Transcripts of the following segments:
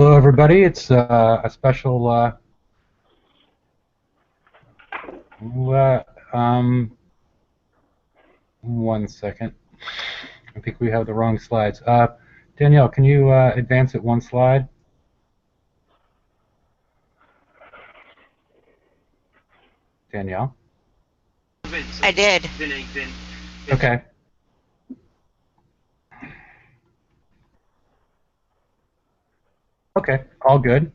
Hello, everybody. It's a special. Uh, um, 1 second. I think we have the wrong slides. Danielle, can you advance it one slide? Danielle? I did. Okay. Okay, all good.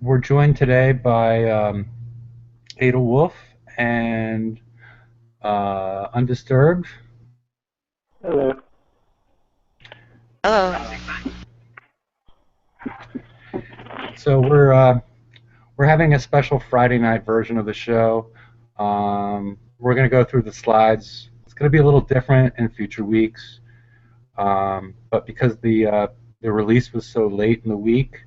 We're joined today by Ada Wolf and Undisturbed. Hello. Hello. So we're having a special Friday night version of the show. We're going to go through the slides. It's going to be a little different in future weeks, but because the release was so late in the week,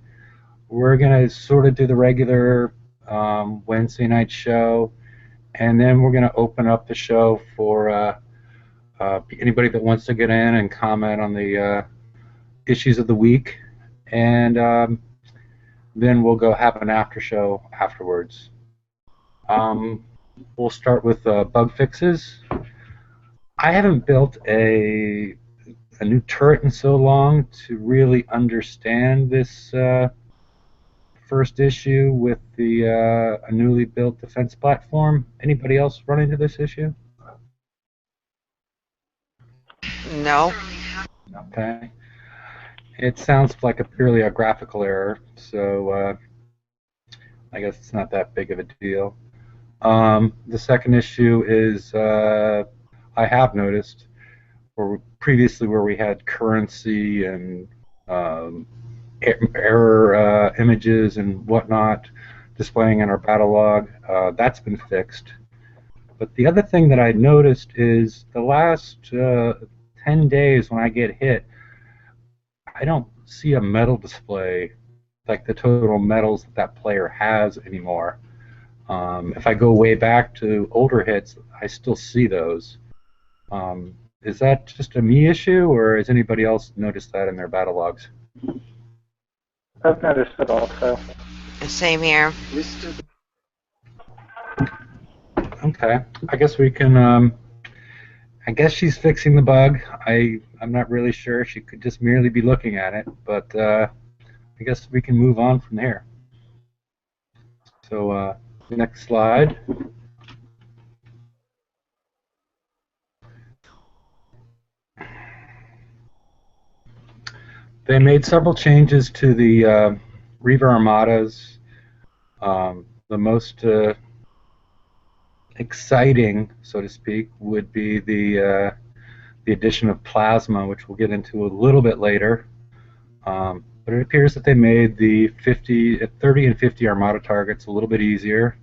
we're going to sort of do the regular Wednesday night show, and then we're going to open up the show for anybody that wants to get in and comment on the issues of the week, and then we'll go have an after show afterwards. We'll start with bug fixes. I haven't built a new turret in so long to really understand this first issue with the a newly built defense platform. Anybody else run into this issue? No. Okay. It sounds like purely a graphical error, so I guess it's not that big of a deal. The second issue is I have noticed previously where we had currency and error images and whatnot displaying in our battle log. That's been fixed. But the other thing that I noticed is the last 10 days when I get hit, I don't see a medal display like the total medals that that player has anymore. If I go way back to older hits, I still see those. Is that just a me issue, or has anybody else noticed that in their battle logs? I've noticed it also. Same here. Okay, I guess we can. I guess she's fixing the bug. I'm not really sure. She could just merely be looking at it, but I guess we can move on from there. So next slide. They made several changes to the Reaver Armadas. The most exciting, so to speak, would be the addition of plasma, which we'll get into a little bit later. But it appears that they made the 30 and 50 Armada targets a little bit easier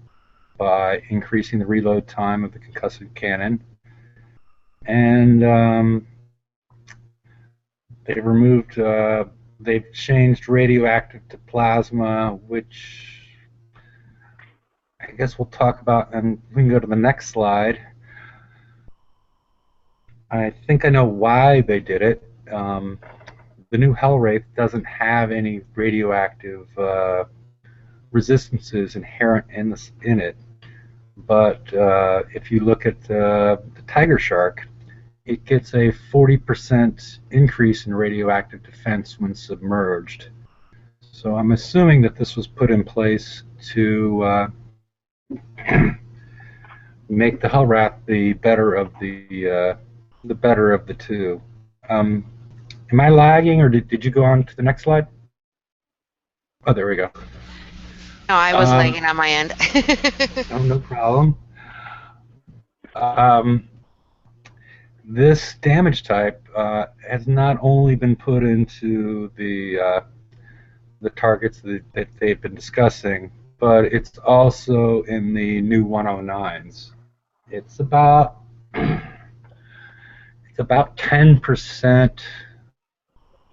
by increasing the reload time of the concussive cannon. And they've changed radioactive to plasma, which I guess we'll talk about, and we can go to the next slide. I think I know why they did it. The new Hellwraith doesn't have any radioactive resistances inherent in it, but if you look at the Tiger Shark, it gets a 40% increase in radioactive defense when submerged. So I'm assuming that this was put in place to make the Hellwrath the better of the two. Am I lagging, or did you go on to the next slide? Oh, there we go. No, I was lagging on my end. Oh, no problem. This damage type has not only been put into the targets that they've been discussing, but it's also in the new 109s. It's about 10%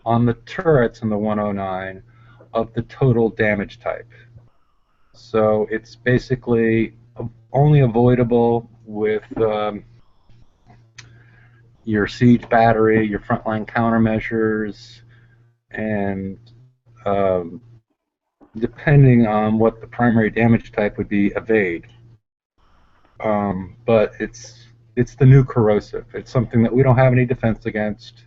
on the turrets in the 109 of the total damage type. So it's basically only avoidable with your siege battery, your frontline countermeasures, and um, depending on what the primary damage type would be, evade. But it's the new corrosive. It's something that we don't have any defense against,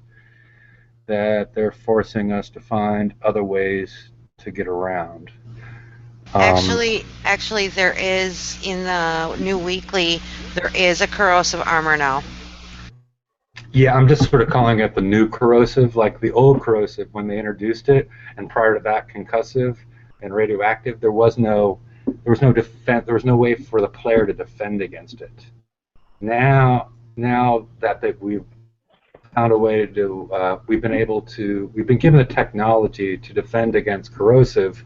that they're forcing us to find other ways to get around. Actually, there is in the new weekly. There is a corrosive armor now. Yeah, I'm just sort of calling it the new corrosive, like the old corrosive when they introduced it, and prior to that, concussive and radioactive. There was no defense. There was no way for the player to defend against it. Now that we've found a way to do, we've been given the technology to defend against corrosive.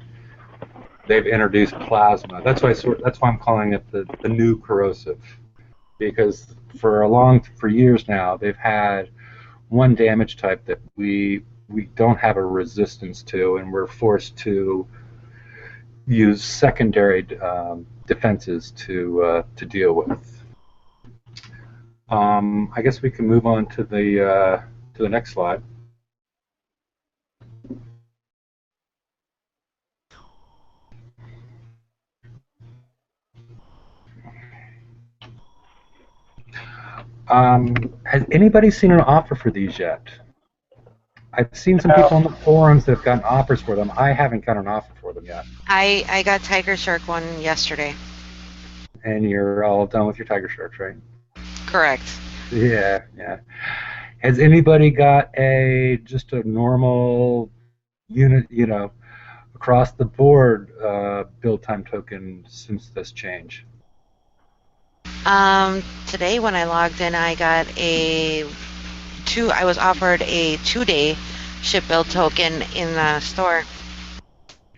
They've introduced plasma. That's why I'm calling it the new corrosive, because for years now they've had one damage type that we don't have a resistance to, and we're forced to use secondary defenses to deal with. I guess we can move on to the next slide. Has anybody seen an offer for these yet? I've seen some people on the forums that have gotten offers for them. I haven't got an offer for them yet. I got Tiger Shark one yesterday. And you're all done with your Tiger Sharks, right? Correct. Yeah. Has anybody got just a normal unit, across the board build time token since this change? Today when I logged in, I got I was offered a 2-day ship build token in the store.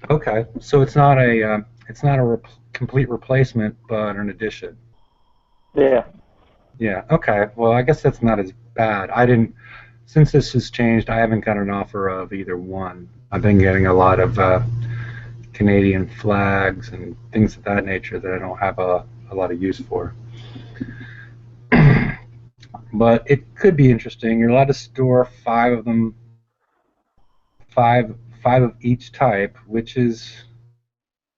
Okay, so it's not a complete replacement, but an addition. Yeah. Yeah. Okay. Well, I guess that's not as bad. Since this has changed, I haven't got an offer of either one. I've been getting a lot of Canadian flags and things of that nature that I don't have a lot of use for. But it could be interesting. You're allowed to store 5 of them, five of each type, which is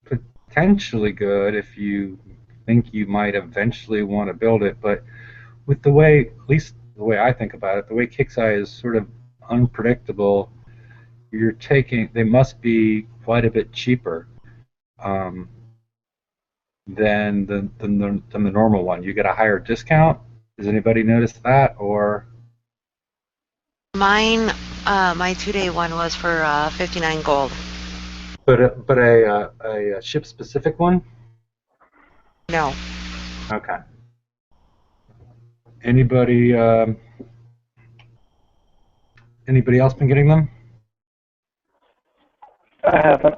potentially good if you think you might eventually want to build it. But with the way, at least the way I think about it, the way Kixeye is sort of unpredictable, they must be quite a bit cheaper than the normal one. You get a higher discount. Does anybody notice that? Or Mine, my 2-day one was for 59 gold. but a ship specific one? No. Okay. Anybody else been getting them? I haven't.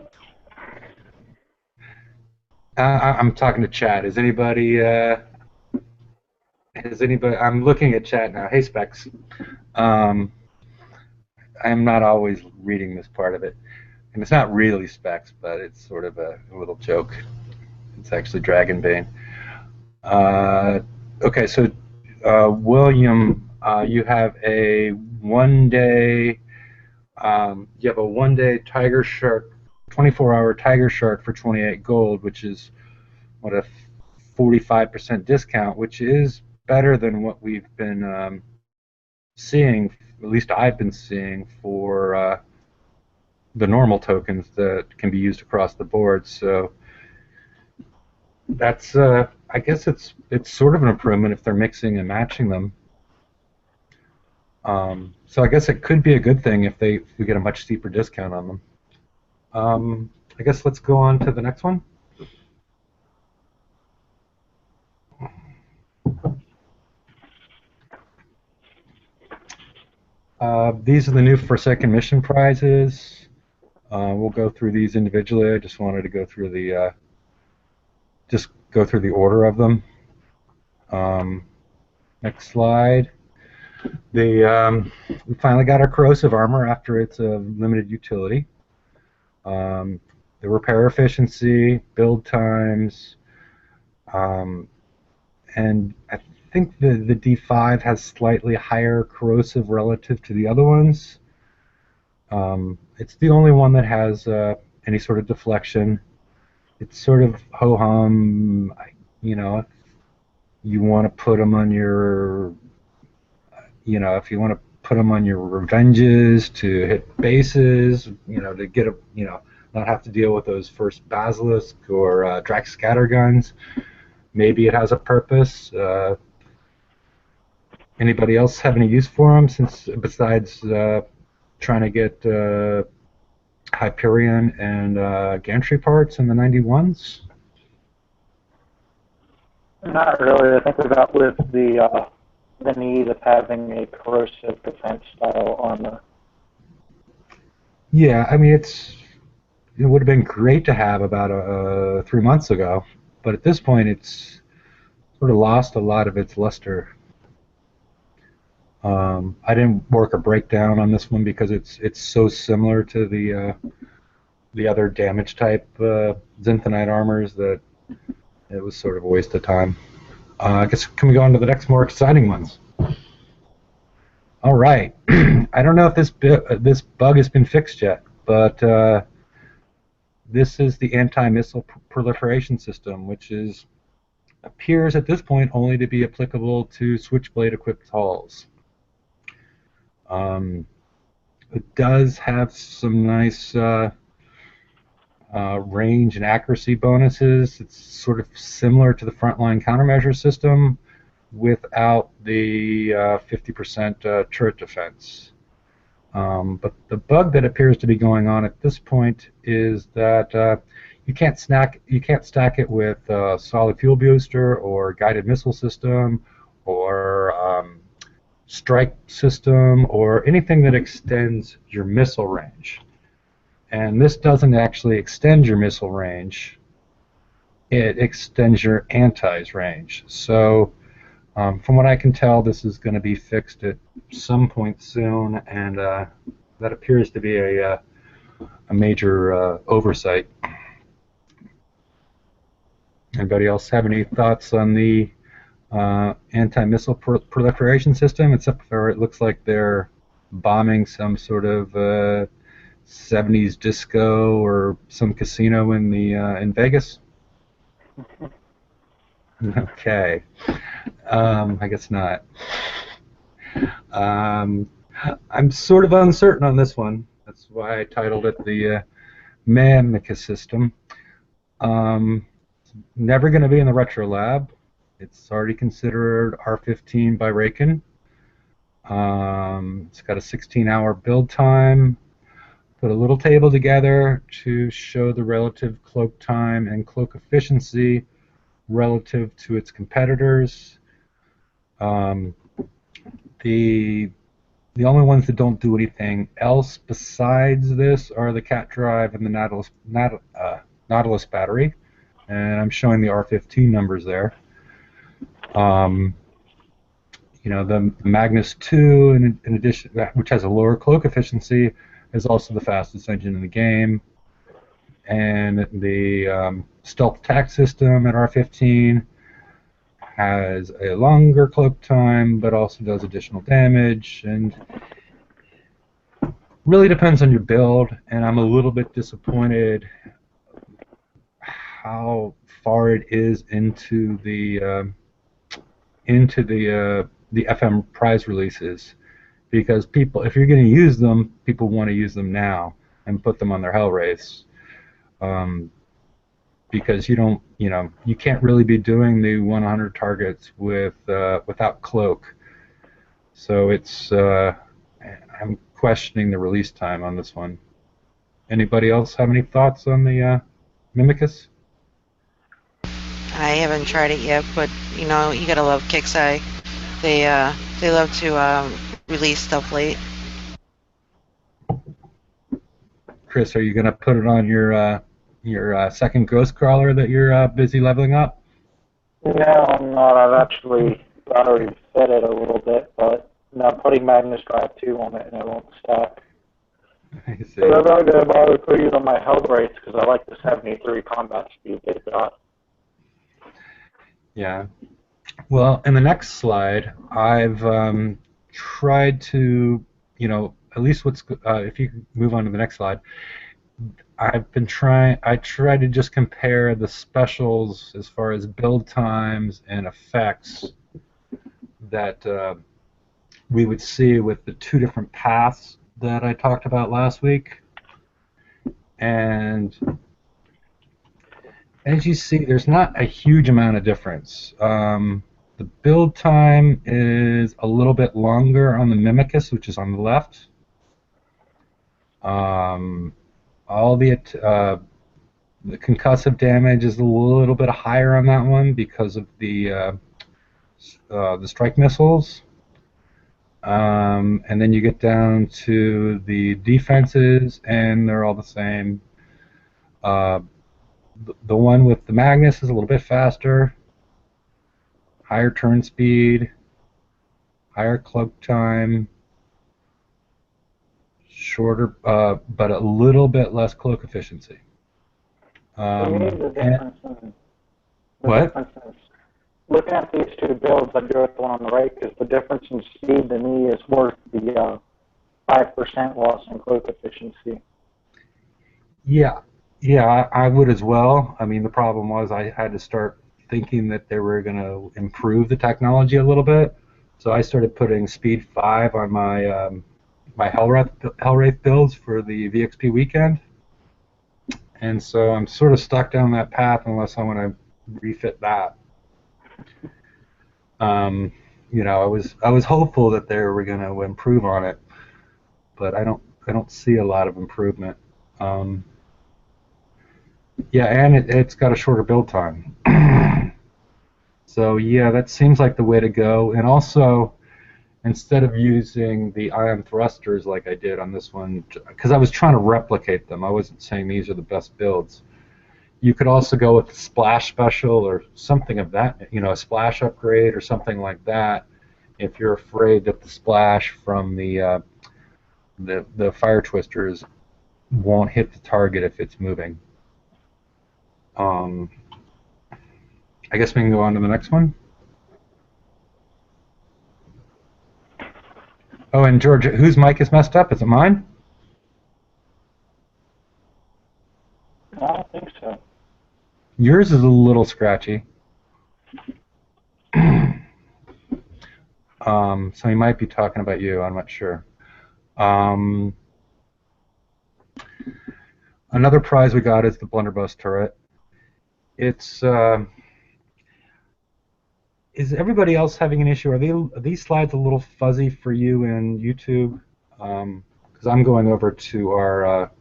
I'm talking to chat. Has anybody? I'm looking at chat now. Hey, Specs. I'm not always reading this part of it, and it's not really Specs, but it's sort of a little joke. It's actually Dragonbane. Okay, so William, you have a 1-day. You have a 1-day Tiger Shark, 24-hour Tiger Shark for 28 gold, which is what, a 45% discount, which is better than what we've been seeing. At least I've been seeing for the normal tokens that can be used across the board. So that's, I guess it's sort of an improvement if they're mixing and matching them. So I guess it could be a good thing if we get a much steeper discount on them. I guess let's go on to the next one. These are the new Forsaken mission prizes. We'll go through these individually. I just wanted to go through the order of them. Next slide. We finally got our corrosive armor after its limited utility. The repair efficiency, build times, and I think the D5 has slightly higher corrosive relative to the other ones. It's the only one that has any sort of deflection. It's sort of ho-hum, if you want to put them on your, if you want to put them on your revenges to hit bases, to get not have to deal with those first basilisk or Drax scatterguns. Maybe it has a purpose. Anybody else have any use for them besides trying to get Hyperion and gantry parts in the 91s? Not really. I think we've outlived the need of having a corrosive defense style armor. Yeah, I mean it would have been great to have about 3 months ago, but at this point it's sort of lost a lot of its luster. I didn't work a breakdown on this one because it's so similar to the other damage type Zenthonite armors that it was sort of a waste of time. I guess can we go on to the next more exciting ones? All right. I don't know if this bug has been fixed yet, but this is the anti-missile proliferation system, which appears at this point only to be applicable to Switchblade-equipped hulls. It does have some nice range and accuracy bonuses. It's sort of similar to the frontline countermeasure system without the 50% turret defense. But the bug that appears to be going on at this point is that you can't stack it with solid fuel booster or guided missile system or strike system or anything that extends your missile range. And this doesn't actually extend your missile range. It extends your anti's range. So from what I can tell, this is going to be fixed at some point soon, and that appears to be a major oversight. Anybody else have any thoughts on the anti-missile proliferation system, except for it looks like they're bombing some sort of 70s disco or some casino in Vegas? Okay. I guess not. I'm sort of uncertain on this one. That's why I titled it the Mamika system. Never going to be in the Retro Lab. It's already considered R15 by Raykin. It's got a 16-hour build time. Put a little table together to show the relative cloak time and cloak efficiency relative to its competitors. The only ones that don't do anything else besides this are the Cat Drive and the Nautilus battery, and I'm showing the R15 numbers there. The Magnus 2, in addition, which has a lower cloak efficiency, is also the fastest engine in the game, and the stealth attack system at R15 has a longer cloak time, but also does additional damage, and really depends on your build. And I'm a little bit disappointed how far it is into the FM prize releases, because people, if you're going to use them, people want to use them now and put them on their Hell Race. Because you can't really be doing the 100 targets without cloak. So I'm questioning the release time on this one. Anybody else have any thoughts on the Mimicus? I haven't tried it yet, but you gotta love Kixeye. They love to release stuff late. Chris, are you gonna put it on your second ghost crawler that you're busy leveling up? No, I'm not. I've actually already fed it a little bit, but I'm putting Magnus Drive 2 on it and it won't stack. I see. So I'm not going to bother putting it on my Hell Race because I like the 73 combat speed they've got. Yeah. Well, in the next slide, I've tried to, at least what's if you can move on to the next slide. I tried to just compare the specials as far as build times and effects that we would see with the two different paths that I talked about last week. And as you see, there's not a huge amount of difference. The build time is a little bit longer on the Mimicus, which is on the left. All the concussive damage is a little bit higher on that one because of the strike missiles. And then you get down to the defenses, and they're all the same. The one with the Magnus is a little bit faster, higher turn speed, higher cloak time, shorter, but a little bit less cloak efficiency. What? Looking at these two builds, I'd go with the one on the right because the difference in speed to me is worth the 5% loss in cloak efficiency. Yeah, I would as well. I mean, the problem was I had to start thinking that they were going to improve the technology a little bit, so I started putting speed 5 on my my Hellwraith builds for the VXP weekend, and so I'm sort of stuck down that path unless I want to refit that. You know, I was hopeful that they were going to improve on it, but I don't see a lot of improvement. Yeah, and it's got a shorter build time. So yeah, that seems like the way to go. And also, instead of using the ion thrusters like I did on this one, because I was trying to replicate them, I wasn't saying these are the best builds. You could also go with the splash special or something of that, you know, a splash upgrade or something like that, if you're afraid that the splash from the fire twisters won't hit the target if it's moving. I guess we can go on to the next one. Oh, and George, whose mic is messed up? Is it mine? I don't think so. Yours is a little scratchy. So he might be talking about you. I'm not sure. Another prize we got is the Blunderbuss turret. It's is everybody else having an issue? Are these slides a little fuzzy for you in YouTube? Because I'm going over to our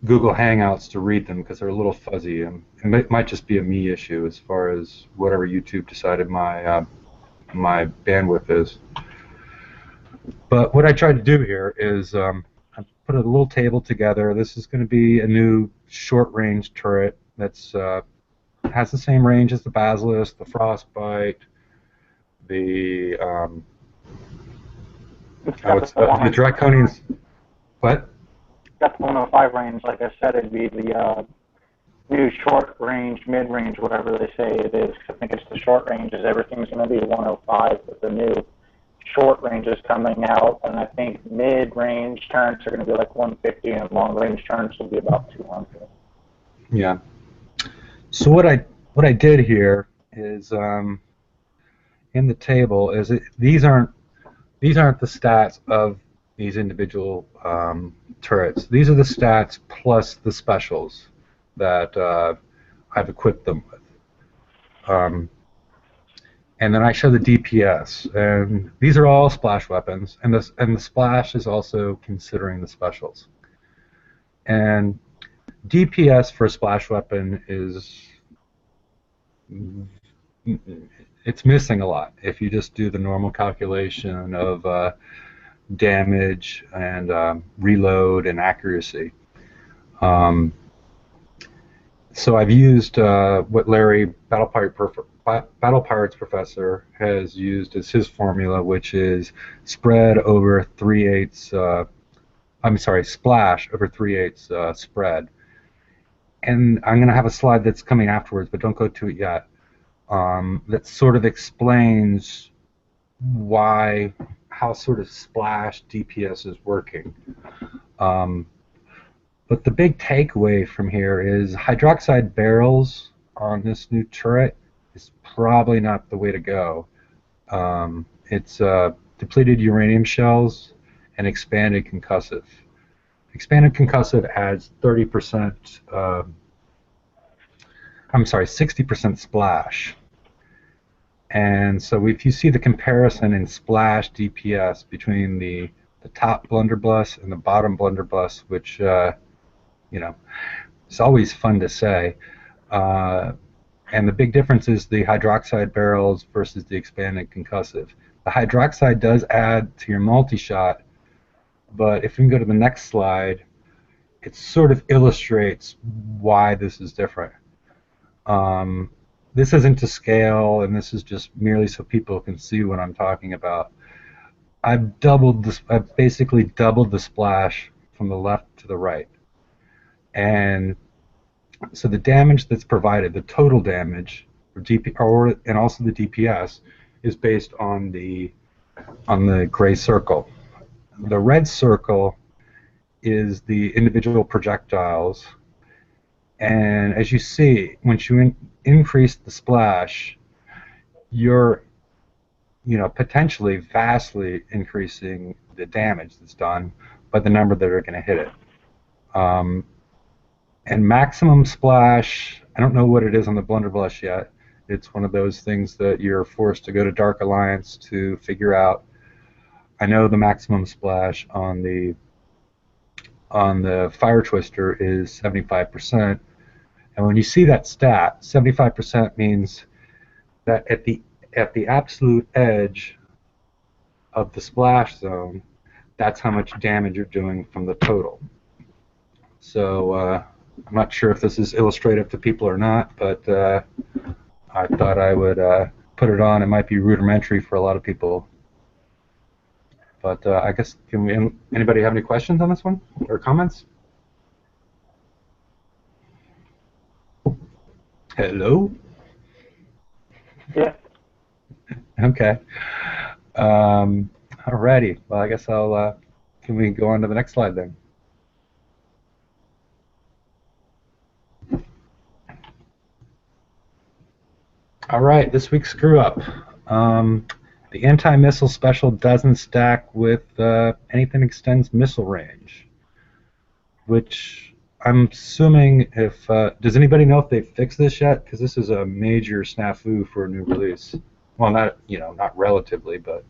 Google Hangouts to read them because they're a little fuzzy, and it might just be a me issue as far as whatever YouTube decided my my bandwidth is. But what I tried to do here is I put a little table together. This is going to be a new short-range turret that's has the same range as the Basilisk, the Frostbite, the the Draconians. What? That's the 105 range. Like I said, it'd be the new short range, mid range, whatever they say it is. I think it's the short ranges. Everything's going to be 105, but the new short range is coming out, and I think mid range turns are going to be like 150, and long range turns will be about 200. Yeah. So what I did here is in the table is these aren't the stats of these individual turrets. These are the stats plus the specials that I've equipped them with. And then I show the DPS, and these are all splash weapons, and the splash is also considering the specials. And DPS for a splash weapon is it's missing a lot if you just do the normal calculation of damage and reload and accuracy. So I've used what Larry, Battle Pirates Professor, has used as his formula, which is spread over 3/8. I'm sorry, splash over 3/8 spread. And I'm going to have a slide that's coming afterwards, but don't go to it yet. that sort of explains how sort of splash DPS is working. But the big takeaway from here is hydroxide barrels on this new turret is probably not the way to go. It's depleted uranium shells and expanded concussive. Expanded concussive adds 30%, I'm sorry, 60% splash. And so if you see the comparison in splash DPS between the top Blunderbuss and the bottom Blunderbuss, which, it's always fun to say, and the big difference is the hydroxide barrels versus the expanded concussive. The hydroxide does add to your multi-shot, but if we can go to the next slide, it sort of illustrates why this is different. This isn't to scale, and this is just merely so people can see what I'm talking about. I've basically doubled the splash from the left to the right. And so the damage that's provided, the total damage, and also the DPS, is based on the gray circle. The red circle is the individual projectiles, and as you see, once you increase the splash, you're potentially vastly increasing the damage that's done by the number that are going to hit it. And maximum splash, I don't know what it is on the Blunderbuss yet. It's one of those things that you're forced to go to Dark Alliance to figure out. I know the maximum splash on the Fire Twister is 75%. And when you see that stat, 75% means that at the absolute edge of the splash zone, that's how much damage you're doing from the total. So I'm not sure if this is illustrative to people or not, but I thought I would put it on. It might be rudimentary for a lot of people. But I guess, anybody have any questions on this one or comments? Hello? Yeah. Okay. Alrighty. Well, I guess can we go on to the next slide then? All right, this week's screw up. The anti-missile special doesn't stack with anything that extends missile range, which I'm assuming if does anybody know if they've fixed this yet? Because this is a major snafu for a new release. Well, not relatively, but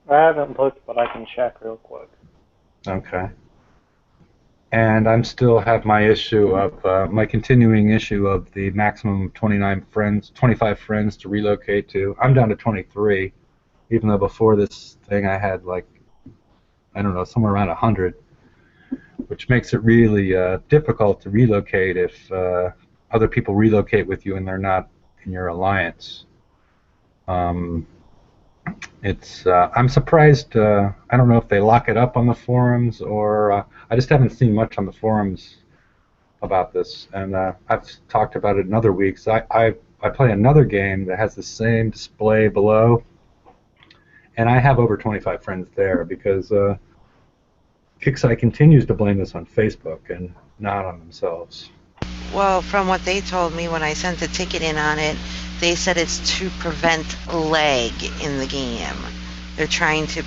I haven't looked, but I can check real quick. okay. And I'm still have my issue of my continuing issue of the maximum 25 friends to relocate to. I'm down to 23, even though before this thing I had I don't know, somewhere around 100, which makes it really difficult to relocate if other people relocate with you and they're not in your alliance. I'm surprised. I don't know if they lock it up on the forums or I just haven't seen much on the forums about this. And I've talked about it in other weeks. I play another game that has the same display below, and I have over 25 friends there because Kixeye continues to blame this on Facebook and not on themselves. Well, from what they told me when I sent a ticket in on it, they said it's to prevent lag in the game. They're trying to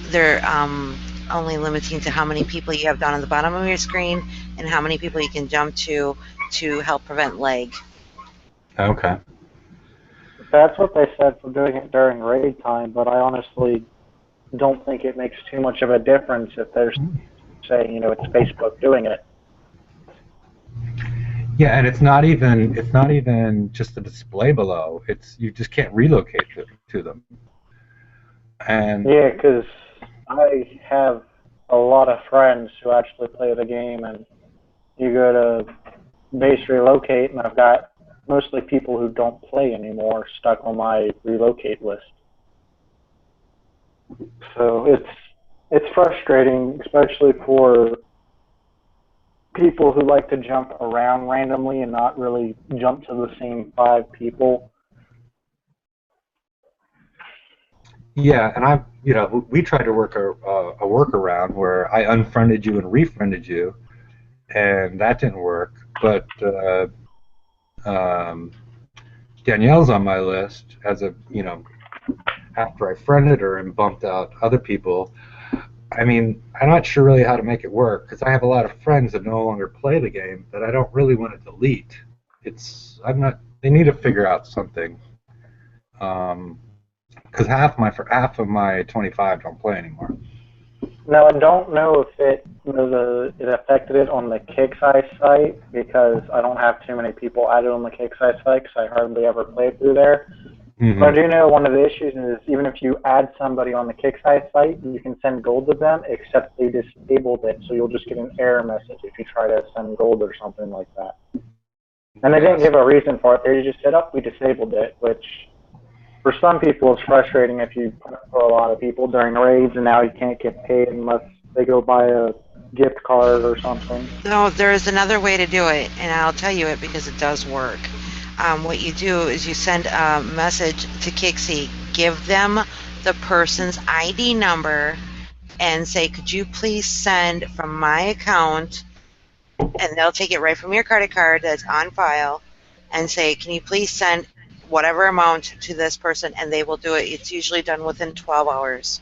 they're only limiting to how many people you have down on the bottom of your screen and how many people you can jump to help prevent lag. Okay. That's what they said for doing it during raid time, but I honestly don't think it makes too much of a difference if they're saying, it's Facebook doing it. Yeah, and it's not even just the display below. You just can't relocate to them. And yeah, because I have a lot of friends who actually play the game, and you go to base relocate, and I've got mostly people who don't play anymore stuck on my relocate list. So it's frustrating, especially for people who like to jump around randomly and not really jump to the same 5 people. Yeah, and we tried to work a workaround where I unfriended you and refriended you, and that didn't work. But um, Danielle's on my list as after I friended her and bumped out other people. I mean, I'm not sure really how to make it work because I have a lot of friends that no longer play the game that I don't really want to delete. I'm not. They need to figure out something. Because half of my 25 don't play anymore. Now, I don't know if it affected it on the Kickside site because I don't have too many people added on the Kickside site because I hardly ever play through there. Mm-hmm. But I do know one of the issues is even if you add somebody on the Kickside site, you can send gold to them, except they disabled it, so you'll just get an error message if you try to send gold or something like that. And they didn't give a reason for it. They just said, oh, we disabled it, which for some people it's frustrating if you put up for a lot of people during raids and now you can't get paid unless they go buy a gift card or something. No, there is another way to do it, and I'll tell you it because it does work. What you do is you send a message to Kixie, give them the person's ID number, and say, could you please send from my account, and they'll take it right from your credit card that's on file, and say, can you please send whatever amount to this person, and they will do it. It's usually done within 12 hours.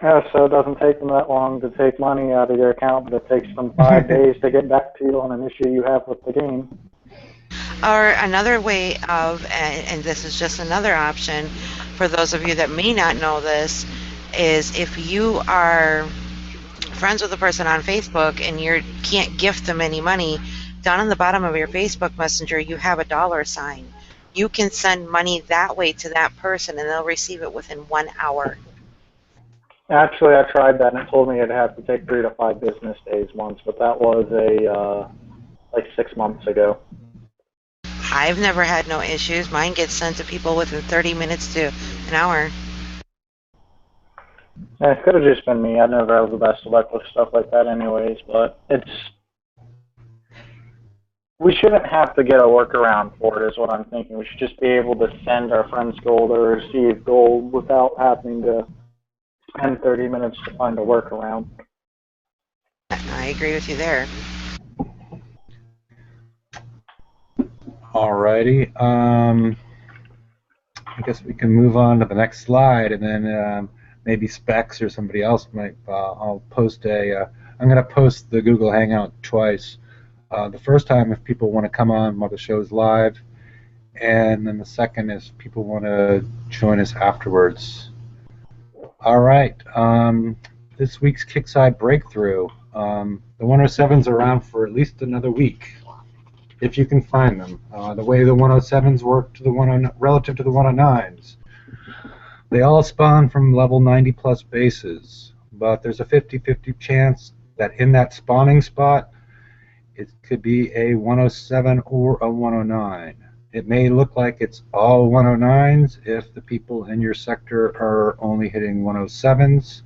Yeah, so it doesn't take them that long to take money out of your account, but it takes them 5 days to get back to you on an issue you have with the game. Or another way of, and this is just another option for those of you that may not know this, is if you are friends with a person on Facebook and you can't gift them any money, down on the bottom of your Facebook Messenger you have a $sign. You can send money that way to that person and they'll receive it within 1 hour. Actually, I tried that and it told me it'd have to take 3 to 5 business days once, but that was like 6 months ago. I've never had no issues. Mine gets sent to people within 30 minutes to an hour. Yeah, it could have just been me. I never have the best luck with stuff like that anyways, but we shouldn't have to get a workaround for it is what I'm thinking. We should just be able to send our friends gold or receive gold without having to spend 30 minutes to find a workaround. I agree with you there. Alrighty. I guess we can move on to the next slide, and then maybe Specs or somebody else might. I'll post I'm going to post the Google Hangout twice. The first time if people want to come on while the show's live, and then the second is people want to join us afterwards. All right. This week's Kickside Breakthrough. The 107s are around for at least another week, if you can find them. The way the 107s work to the relative to the 109s. They all spawn from level 90 plus bases, but there's a 50-50 chance that in that spawning spot it could be a 107 or a 109. It may look like it's all 109s if the people in your sector are only hitting 107s.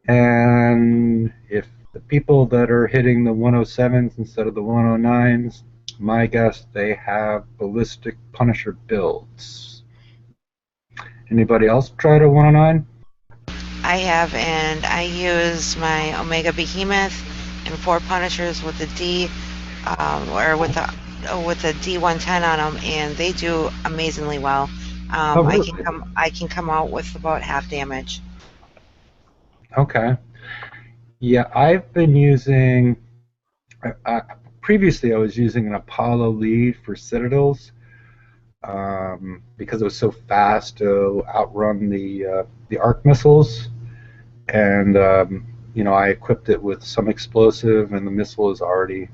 And if the people that are hitting the 107s instead of the 109s, my guess they have ballistic Punisher builds. Anybody else tried a 109? I have, and I use my Omega Behemoth and 4 Punishers with the D, or with the D110 on them, and they do amazingly well. Really? I can come out with about half damage. Okay. Yeah, I've been using. Previously, I was using an Apollo lead for Citadels because it was so fast to outrun the arc missiles, and I equipped it with some explosive, and the missile is already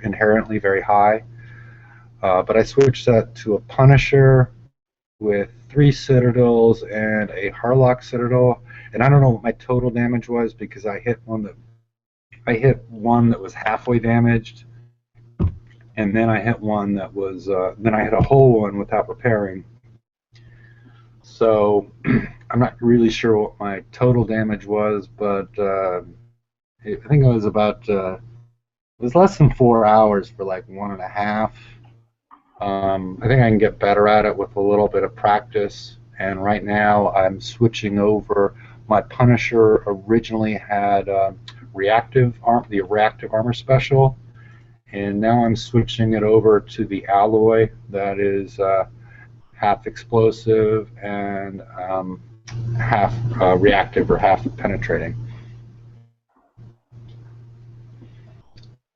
inherently very high. But I switched that to a Punisher with 3 Citadels and a Harlock Citadel, and I don't know what my total damage was because I hit one that was halfway damaged, and then I hit one that was then I hit a whole one without repairing. So I'm not really sure what my total damage was, but I think it was about it was less than 4 hours for like 1.5. I think I can get better at it with a little bit of practice. And right now I'm switching over. My Punisher originally had the reactive armor special, and now I'm switching it over to the alloy that is half explosive and half reactive or half penetrating.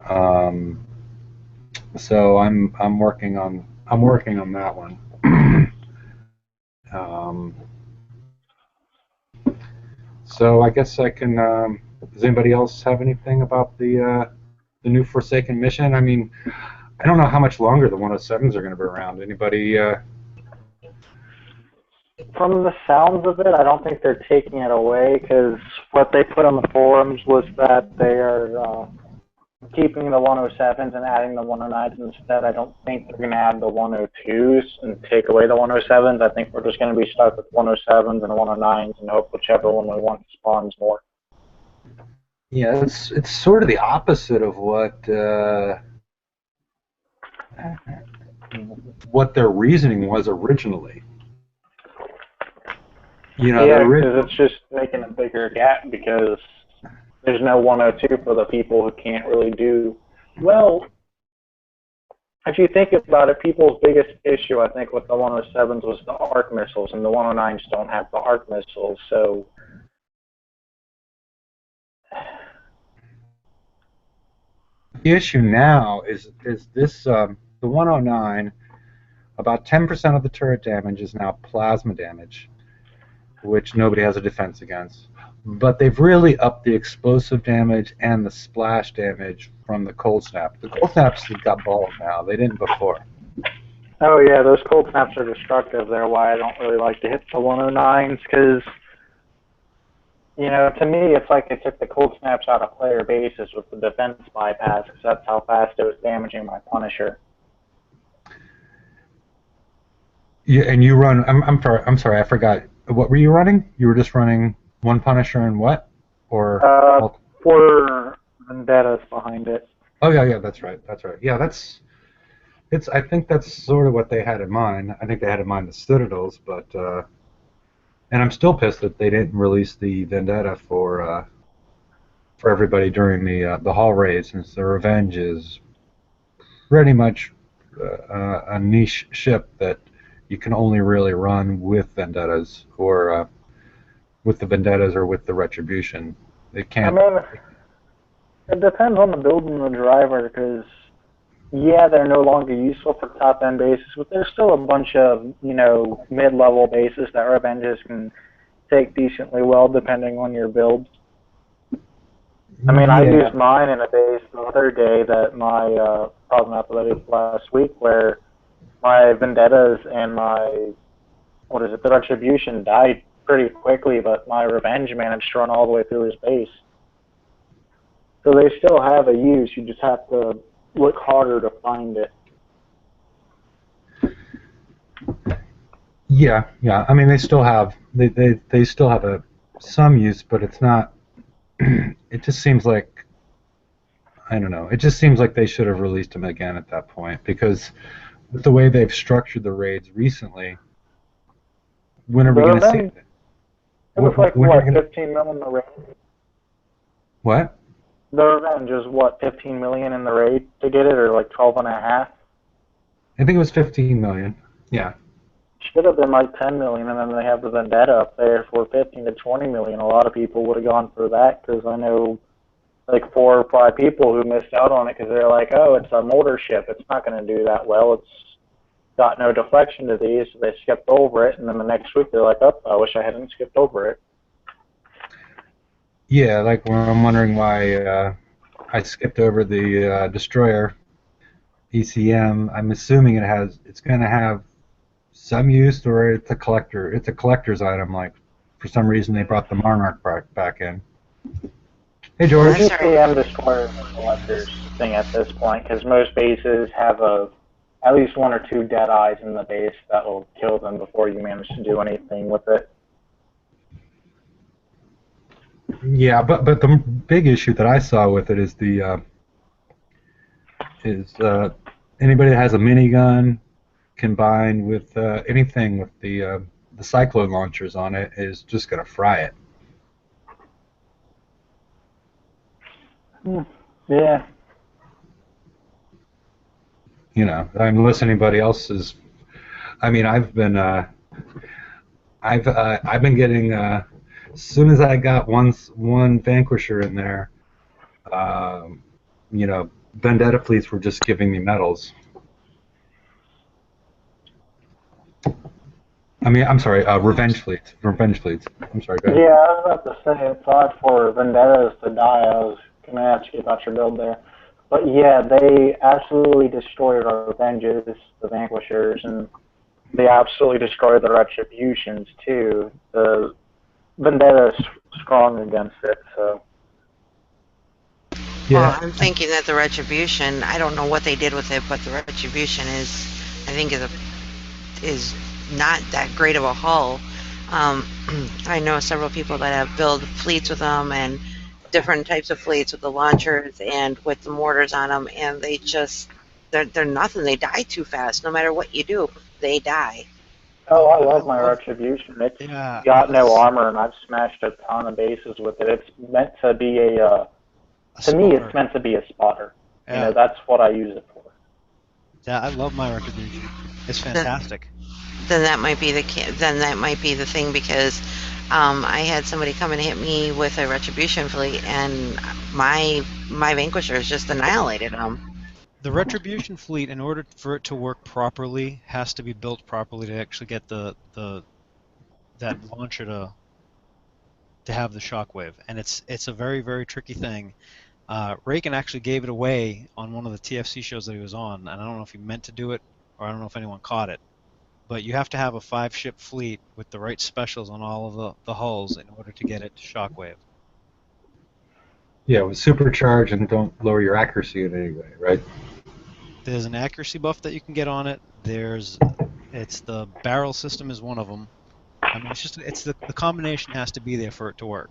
Um, so I'm working on that one. um, so I guess I can. Does anybody else have anything about the new Forsaken mission? I mean, I don't know how much longer the 107s are going to be around. Anybody? From the sounds of it, I don't think they're taking it away because what they put on the forums was that they are keeping the 107s and adding the 109s instead. I don't think they're going to add the 102s and take away the 107s. I think we're just going to be stuck with 107s and 109s and hope whichever one we want spawns more. Yeah, it's sort of the opposite of what their reasoning was originally. You know, yeah, because it's just making a bigger gap because there's no 102 for the people who can't really do well. If you think about it, people's biggest issue, I think, with the 107s was the arc missiles, and the 109s don't have the arc missiles. So the issue now is this the 109. About 10% of the turret damage is now plasma damage, which nobody has a defense against. But they've really upped the explosive damage and the splash damage from the cold snap. The cold snaps have got balls now. They didn't before. oh yeah, those cold snaps are destructive. They're why I don't really like to hit the 109s because, you know, to me it's like they took the cold snaps out of player bases with the defense bypass because that's how fast it was damaging my Punisher. Yeah, and you run. I'm sorry. I forgot. What were you running? You were just running one Punisher and what? Or 4 vendettas behind it. oh yeah, that's right. That's right. Yeah, it's. I think that's sort of what they had in mind. I think they had in mind the Citadels, but and I'm still pissed that they didn't release the Vendetta for everybody during the hall raid, since the Revenge is pretty much a niche ship that you can only really run with Vendettas or with the Vendettas or with the Retribution. They can't. I mean, it depends on the build and the driver because, yeah, they're no longer useful for top-end bases, but there's still a bunch of, you know, mid-level bases that Revenges can take decently well depending on your build. I mean, I used mine in a base the other day that my Problem Athletic last week where my Vendettas and my, the Retribution died pretty quickly, but my Revenge managed to run all the way through his base. So they still have a use, you just have to look harder to find it. Yeah. I mean, they still have some use, but it's not. It just seems like, I don't know. It just seems like they should have released them again at that point because with the way they've structured the raids recently, when are we going to see it? It was like, what, 15 million in the raid? What? The Revenge is, what, 15 million in the raid to get it, or like 12 and a half? I think it was 15 million. Yeah. Should have been like 10 million, and then they have the Vendetta up there for 15 to 20 million. A lot of people would have gone for that, because I know like 4 or 5 people who missed out on it because they're like, oh, it's a mortar ship. It's not going to do that well. It's got no deflection to these, so they skipped over it, and then the next week they're like, oh, I wish I hadn't skipped over it. Yeah, like when I'm wondering why I skipped over the Destroyer ECM. I'm assuming it's going to have some use, or it's a collector. It's a collector's item. Like for some reason they brought the Monarch back in. Hey George. ECM Destroyer is a collector's thing at this point because most bases have at least 1 or 2 dead eyes in the base that will kill them before you manage to do anything with it. Yeah, but the big issue that I saw with it is anybody that has a minigun combined with anything with the cyclone launchers on it is just going to fry it. Yeah. You know, I'm listening to anybody else's. I mean, I've been getting as soon as I got one Vanquisher in there, you know, Vendetta fleets were just giving me medals. I mean, I'm sorry, Revenge fleets. Revenge fleets. I'm sorry, go ahead. Yeah, I was about to say it's hard for Vendettas to die. I was going to ask you about your build there. But yeah, they absolutely destroyed our Revenges, the Vanquishers, and they absolutely destroyed the Retributions too. The Vendetta's strong against it, so. Well, Yeah, I'm thinking that the retribution. I don't know what they did with it, but the retribution I think, is not that great of a hull. Um, I know several people that have built fleets with them and different types of fleets with the launchers and with the mortars on them, and they're nothing. They die too fast. No matter what you do, they die. Oh, Oh, I I love my love. Retribution. It's Yeah, got no armor, and I've smashed a ton of bases with it. It's meant to be a to me, it's spotter. meant to be a spotter. You know, Yeah, that's what I use it for. yeah, I love my retribution. It's Then, fantastic. then that might be the thing because I had somebody come and hit me with a retribution fleet, and my vanquishers just annihilated them. The retribution fleet, in order for it to work properly, has to be built properly to actually get the that launcher to have the shockwave, and it's a very very tricky thing. Reagan actually gave it away on one of the TFC shows that he was on, and I don't know if he meant to do it or I don't know if anyone caught it. But you have to have a 5-ship fleet with the right specials on all of the hulls in order to get it to shockwave. yeah, with supercharge and don't lower your accuracy in any way, right? There's an accuracy buff that you can get on it. It's the barrel system is one of them. I mean, it's the combination has to be there for it to work.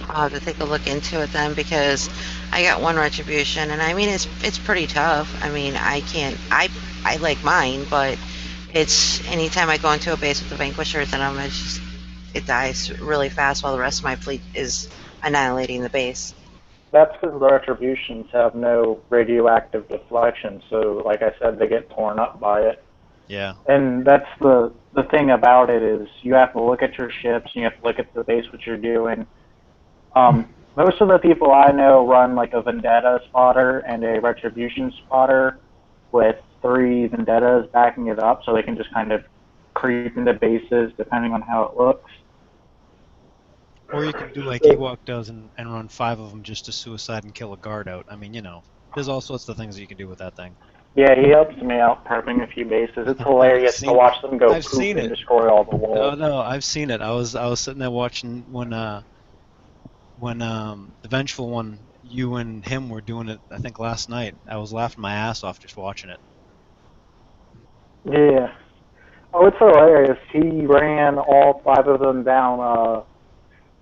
I'll have to take a look into it then because I got one retribution, and I mean it's pretty tough. I mean I like mine, but it's anytime I go into a base with the vanquishers and it dies really fast while the rest of my fleet is annihilating the base. That's because the Retributions have no radioactive deflection, so like I said, they get torn up by it. Yeah. And that's the thing about it is you have to look at your ships, and you have to look at the base what you're doing. Most of the people I know run like a Vendetta spotter and a Retribution spotter with 3 Vendettas backing it up, so they can just kind of creep into bases depending on how it looks. Or you can do like Ewok does and run 5 of them just to suicide and kill a guard out. I mean, there's all sorts of things that you can do with that thing. Yeah, he helps me out prepping a few bases. It's hilarious to watch them go I've poof seen and it. destroy all the walls. No, I've seen it. I was sitting there watching when the Vengeful one, you and him were doing it. I think last night. I was laughing my ass off just watching it. Yeah. Oh, it's hilarious. He ran all 5 of them down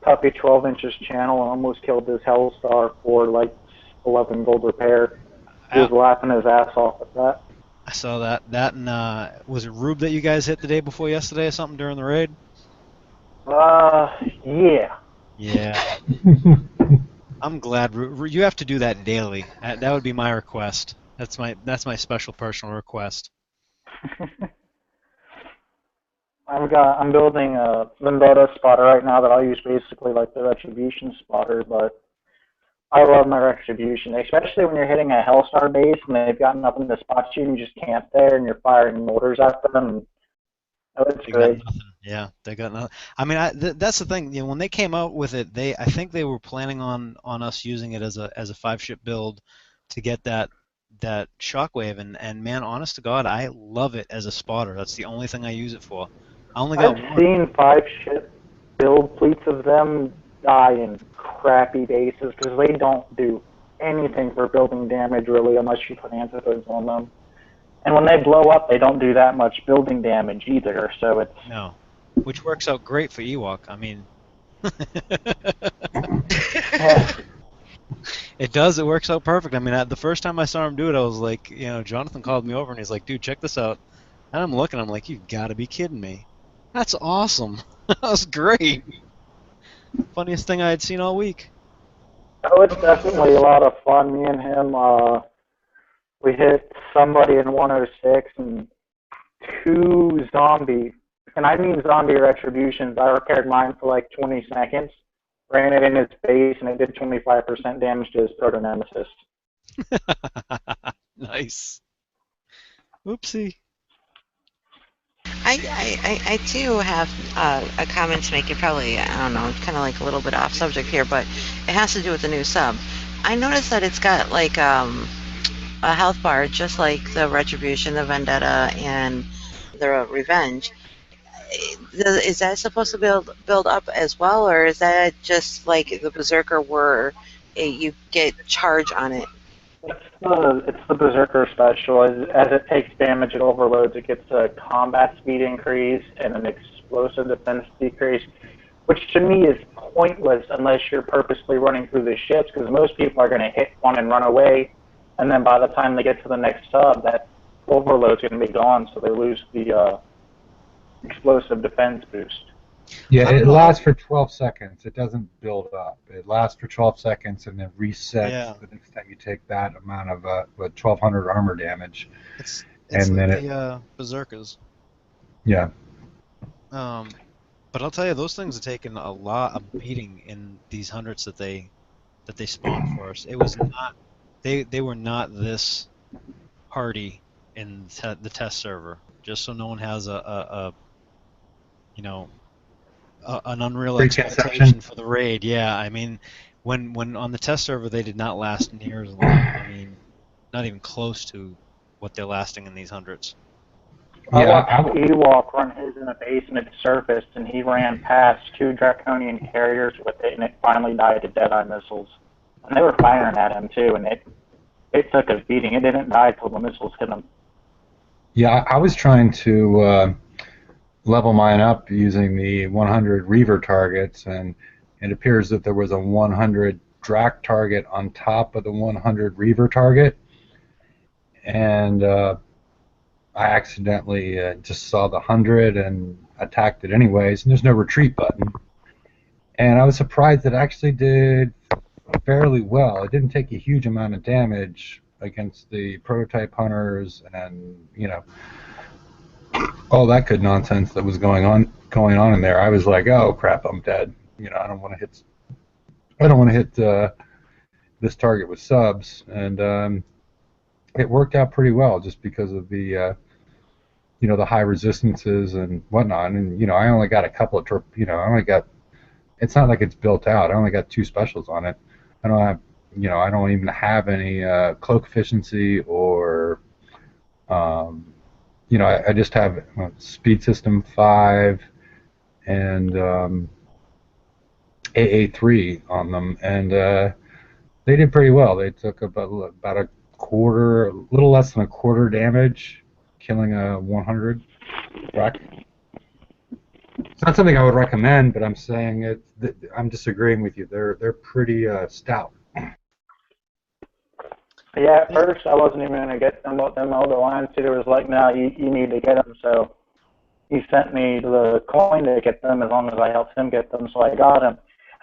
Puppy 12 inches channel and almost killed this Hellstar for like 11 gold repair. He was laughing his ass off at that. I saw that. That and was it Rube that you guys hit the day before yesterday or something during the raid? Yeah. Yeah. I'm glad you have to do that daily. That would be my request. That's my special personal request. I'm building a Vendetta spotter right now that I'll use basically like the Retribution spotter, but I love my Retribution, especially when you're hitting a Hellstar base and they've got nothing to spot you and you just camp there and you're firing mortars at them. Oh, it's They great. got nothing. Yeah, they got nothing. I mean, that's the thing. When they came out with it, I think they were planning on us using it as a 5-ship build to get that shockwave. And man, honest to God, I love it as a spotter. That's the only thing I use it for. I only got I've one. seen 5-ship build fleets of them die in crappy bases because they don't do anything for building damage really unless you put antidotes on them. And when they blow up, they don't do that much building damage either. So it's No, which works out great for Ewok. I mean, It does. It works out perfect. I mean, the first time I saw him do it, I was like, Jonathan called me over and he's like, "Dude, check this out." And I'm looking. I'm like, "You've got to be kidding me! That's awesome. That was great. Funniest thing I had seen all week." Oh, it's definitely a lot of fun. Me and him, we hit somebody in 106 and two zombie, and I mean zombie retributions. I repaired mine for like 20 seconds, ran it in his face, and it did 25% damage to his proto nemesis. Nice. Oopsie. I too have a comment to make. It probably, I don't know, kind of like a little bit off subject here, but it has to do with the new sub. I noticed that it's got like a health bar, just like the Retribution, the Vendetta, and the Revenge. Is that supposed to build up as well, or is that just like the Berserker where you get charge on it? It's the Berserker special. As it takes damage, it overloads. It gets a combat speed increase and an explosive defense decrease, which to me is pointless unless you're purposely running through the ships, because most people are going to hit one and run away, and then by the time they get to the next sub, that overload's going to be gone, so they lose the explosive defense boost. Yeah, I don't it know lasts for 12 seconds. It doesn't build up. It lasts for 12 seconds and then resets Yeah. the next time you take that amount of 1,200 armor damage. It's And like then the Berserkers. yeah. But I'll tell you, those things have taken a lot of beating in these hundreds that they spawned for us. It was not they were not this hardy in the test server. Just so no one has an unreal Preconception. expectation for the raid. Yeah, I mean, when on the test server they did not last near as long. I mean, not even close to what they're lasting in these hundreds. I Yeah, watched Ewok run his in a basement surface, and he ran past two Draconian carriers with it, and it finally died to Deadeye missiles. And they were firing at him, too, and it took a beating. It didn't die till the missiles hit him. yeah. I was trying to level mine up using the 100 Reaver targets, and it appears that there was a 100 Drac target on top of the 100 Reaver target, and I accidentally just saw the 100 and attacked it anyways, and there's no retreat button. And I was surprised it actually did fairly well. It didn't take a huge amount of damage against the prototype hunters and, all that good nonsense that was going on in there. I was like, oh crap, I'm dead. I don't want to hit this target with subs, and it worked out pretty well just because of the the high resistances and whatnot. And I only got a couple of I only got. It's not like it's built out. I only got 2 specials on it. I don't have I don't even have any cloak efficiency or I just have speed system 5 and AA3 on them, and they did pretty well. They took about a quarter, a little less than a quarter damage, killing a 100 Drac. It's not something I would recommend, but I'm saying I'm disagreeing with you. They're pretty stout. Yeah, at first I wasn't even going to get them over the line. Peter was like, no, you need to get them. So he sent me the coin to get them as long as I helped him get them. So I got them.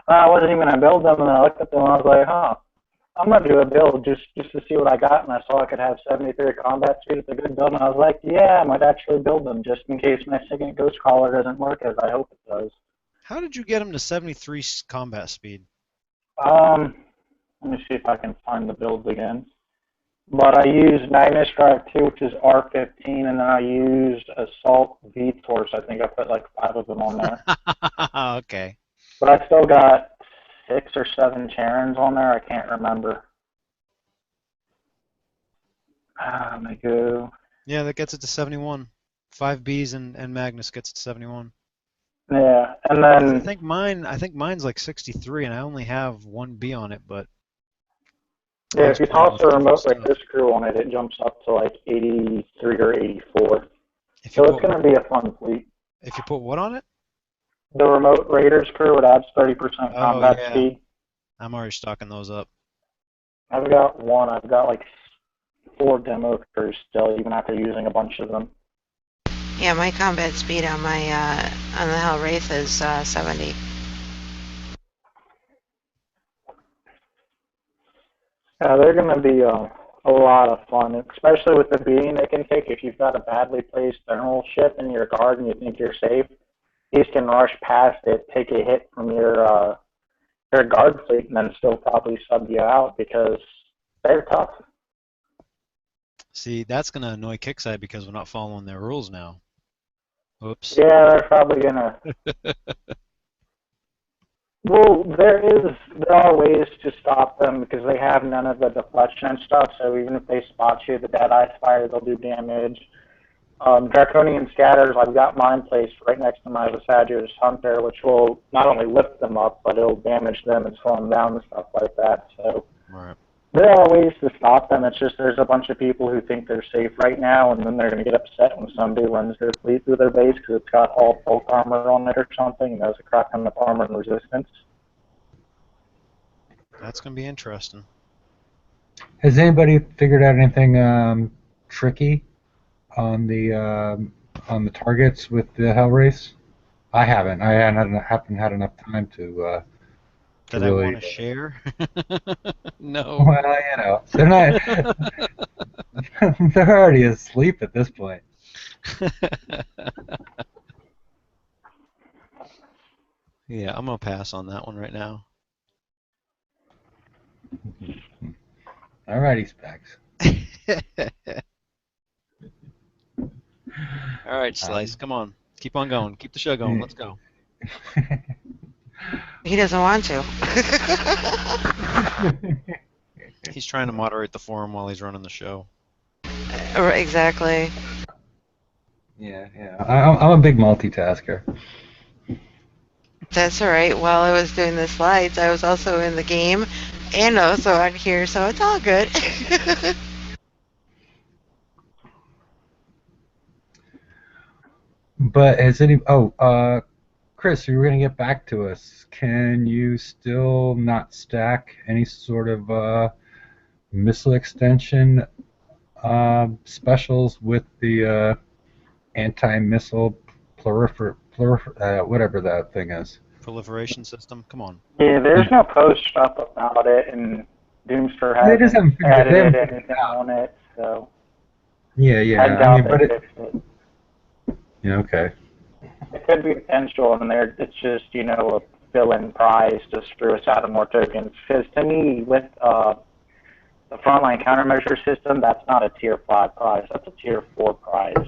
I wasn't even going to build them, and I looked at them and I was like, I'm going to do a build just to see what I got. And I saw I could have 73 combat speed. It's a good build. And I was like, yeah, I might actually build them just in case my second Ghost Caller doesn't work as I hope it does. How did you get him to 73 combat speed? Let me see if I can find the builds again. But I used Magnus Drive 2, which is R15, and then I used Assault V-Force. I think I put like 5 of them on there. Okay. But I still got 6 or 7 Charons on there. I can't remember. Let me go. Yeah, that gets it to 71. 5 Bs and Magnus gets it to 71. Yeah, and then I think mine's like 63, and I only have 1 B on it, but yeah, if you toss a remote like this crew on it, it jumps up to like 83 or 84. So it's going to be a fun fleet. If you put what on it? The remote Raiders crew, it adds 30% Oh combat yeah, speed. I'm already stocking those up. I've got one. I've got like 4 demo crews still, even after using a bunch of them. Yeah, my combat speed on my on the Hellwraith is 70. They're going to be a lot of fun, especially with the beating they can take. If you've got a badly placed thermal ship in your guard and you think you're safe, these can rush past it, take a hit from your guard fleet, and then still probably sub you out because they're tough. See, that's gonna annoy Kickside because we're not following their rules now. Oops. Yeah, they're probably going to. Well, there are ways to stop them because they have none of the deflection and stuff. So even if they spot you, the Dead Eye Fire, they'll do damage. Draconian Scatters, I've got mine placed right next to my Visagios Hunter, which will not only lift them up, but it'll damage them and slow them down and stuff like that. So Right. there are ways to stop them. It's just there's a bunch of people who think they're safe right now, and then they're going to get upset when somebody runs their fleet through their base because it's got all bulk armor on it or something, and there's a crap ton of armor and resistance. That's gonna be interesting. Has anybody figured out anything tricky on the targets with the Hell Race? I haven't. I haven't had enough time to That I really. want to share? No. Well, you know, they're not. They're already asleep at this point. Yeah, I'm gonna pass on that one right now. Alrighty, Specs. All right, Slice, come on. Keep on going. Keep the show going. Let's go. He doesn't want to. He's trying to moderate the forum while he's running the show. Exactly. Yeah. I'm a big multitasker. That's all right. While I was doing the slides, I was also in the game and also on here, so it's all good. But has any? Chris, you were gonna get back to us. Can you still not stack any sort of missile extension specials with the anti-missile whatever that thing is? Proliferation system? Come on. Yeah, there's no post up about it, and Doomster They just hasn't haven't figured added it anything out. on it, so Yeah. I I doubt mean, they but fixed it. yeah, okay. It could be potential, and there it's just a fill-in prize to screw us out of more tokens. Because to me, with the frontline countermeasure system, that's not a tier 5 prize. That's a tier 4 prize.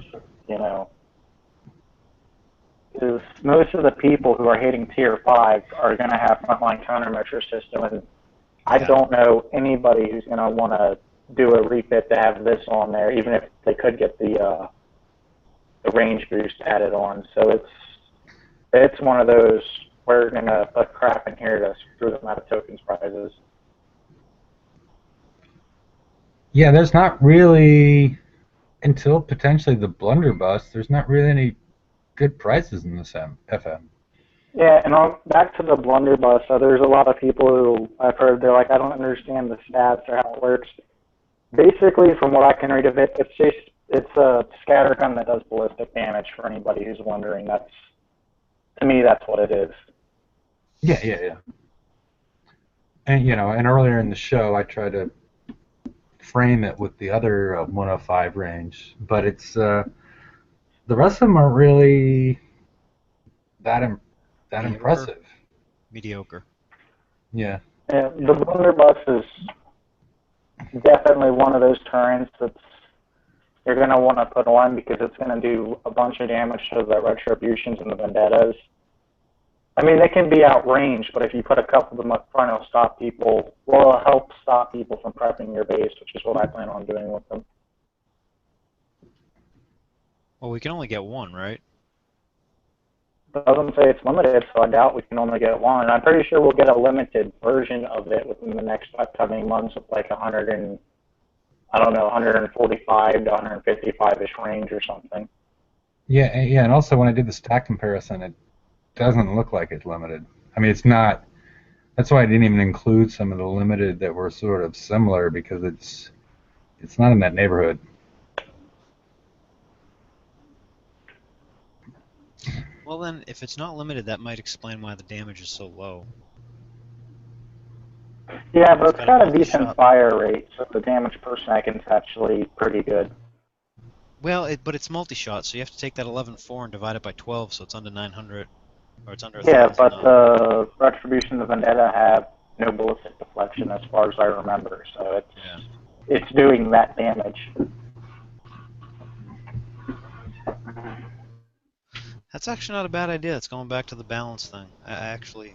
Because most of the people who are hitting tier 5 are going to have frontline countermeasure system, and I don't know anybody who's going to want to do a refit to have this on there, even if they could get the range boost added on. So it's one of those we're going to put crap in here to screw them out of tokens prizes. Yeah, there's not really, until potentially the Blunderbuss, there's not really any good prices in this FM. Yeah, and back to the Blunderbuss, there's a lot of people who I've heard, they're like, I don't understand the stats or how it works. Basically, from what I can read of it, it's a scatter gun that does ballistic damage for anybody who's wondering. To me, that's what it is. Yeah. And and earlier in the show, I tried to frame it with the other 105 range, but it's the rest of them aren't really that impressive. Mediocre. Yeah, the Blunderbuss is definitely one of those turrets that's you're going to want to put on because it's going to do a bunch of damage to the Retributions and the Vendettas. I mean, they can be outranged, but if you put a couple of them up front, it'll help stop people from prepping your base, which is what I plan on doing with them. Well, we can only get one, right? It doesn't say it's limited, so I doubt we can only get one. I'm pretty sure we'll get a limited version of it within the next upcoming months with like 145 to 155-ish range or something. Yeah, and also when I did the stack comparison, doesn't look like it's limited. I mean, it's not. That's why I didn't even include some of the limited that were sort of similar because it's not in that neighborhood. Well, then, if it's not limited, that might explain why the damage is so low. Yeah, but It's it's got a got a decent multi-shot. fire rate, so the damage per second's actually pretty good. Well, but it's multi-shot, so you have to take that 11.4 and divide it by 12, so it's under 900, or it's under Yeah, 1,000. but the Retribution of Vendetta have no ballistic deflection as far as I remember, so it's doing that damage. That's actually not a bad idea. It's going back to the balance thing. I actually,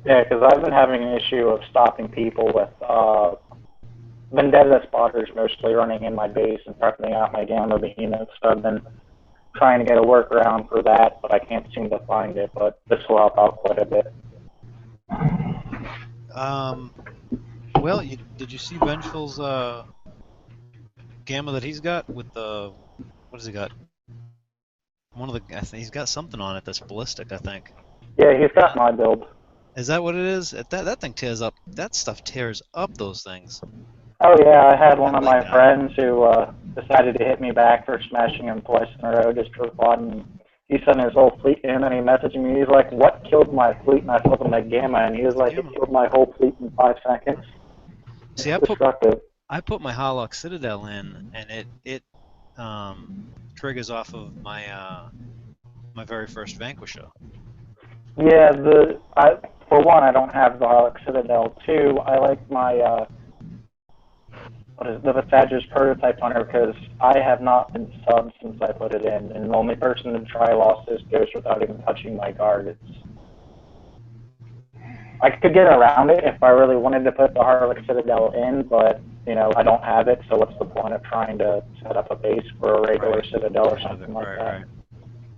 Yeah, because I've been having an issue of stopping people with Vendetta spotters mostly running in my base and prepping out my Gamma Behemoth, so I've been trying to get a workaround for that, but I can't seem to find it, but this will help out quite a bit. well, did you see Vengeful's gamma that he's got with the, what has he got? I think he's got something on it that's ballistic, I think. Yeah, he's got my build. Is that what it is? That thing tears up. That stuff tears up those things. Oh yeah, I had one I of like my that. friends who decided to hit me back for smashing him twice in a row just for fun. And he sent his whole fleet in, and he messaged me. He's like, "What killed my fleet?" And I told him that Gamma, and he was like, "It killed my whole fleet in 5 seconds." See, Destructive. I put my Harlock Citadel in, and it triggers off of my my very first Vanquisher. Yeah, for one, I don't have the Harlock Citadel. Two, I like my the Visage's prototype hunter because I have not been subbed since I put it in, and the only person to try lost his ghost without even touching my guard. I could get around it if I really wanted to put the Harlock Citadel in, but I don't have it, so what's the point of trying to set up a base for a regular Citadel or something like that? Right.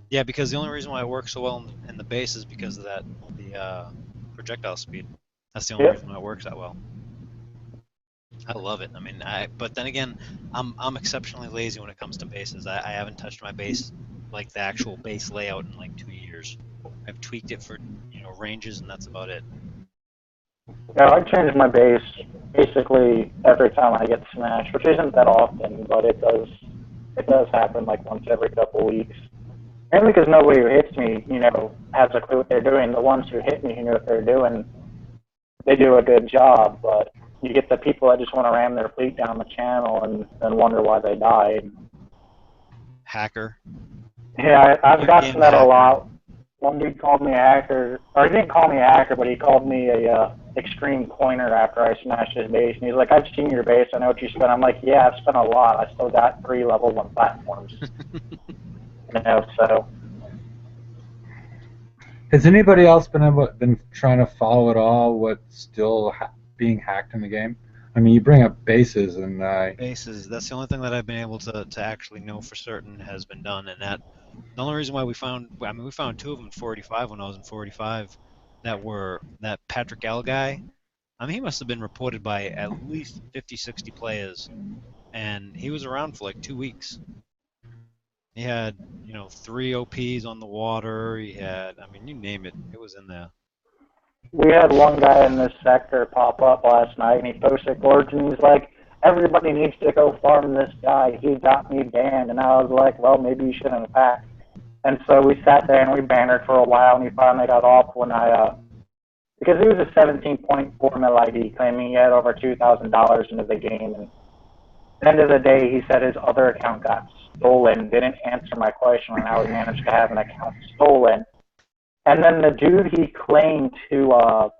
Yeah, because the only reason why it works so well in the base is because of the projectile speed. That's the only reason why it works that well. I love it. I mean, but then again, I'm exceptionally lazy when it comes to bases. I haven't touched my base, like the actual base layout, in like 2 years. I've tweaked it for ranges, and that's about it. Yeah, I change my base basically every time I get smashed, which isn't that often, but it does happen like once every couple weeks. Mainly because nobody who hits me, has a clue what they're doing. The ones who hit me who know what they're doing, they do a good job, but you get the people that just want to ram their fleet down the channel and wonder why they died. Hacker. Yeah, I've gotten that a lot. One dude called me a hacker, or he didn't call me a hacker, but he called me a extreme coiner after I smashed his base. And he's like, "I've seen your base. I know what you spent." I'm like, "Yeah, I've spent a lot. I still got 3 level 1 platforms." So. Has anybody else been trying to follow at all what's still being hacked in the game? I mean, you bring up bases and bases. That's the only thing that I've been able to actually know for certain has been done, and that the only reason why we found 2 of them in 485 when I was in 485 that Patrick L guy. I mean, he must have been reported by at least 50, 60 players, and he was around for like 2 weeks. He had 3 OPs on the water. He had, I mean, you name it, it was in there. We had one guy in this sector pop up last night, and he posted words, and he's like, "Everybody needs to go farm this guy. He got me banned." And I was like, "Well, maybe you shouldn't have packed." And so we sat there and we bantered for a while, and he finally got off when because he was a 17.4 mil ID, claiming he had over $2,000 into the game. And at the end of the day, he said his other account got stolen. Didn't answer my question on how he managed to have an account stolen. And then the dude he claimed to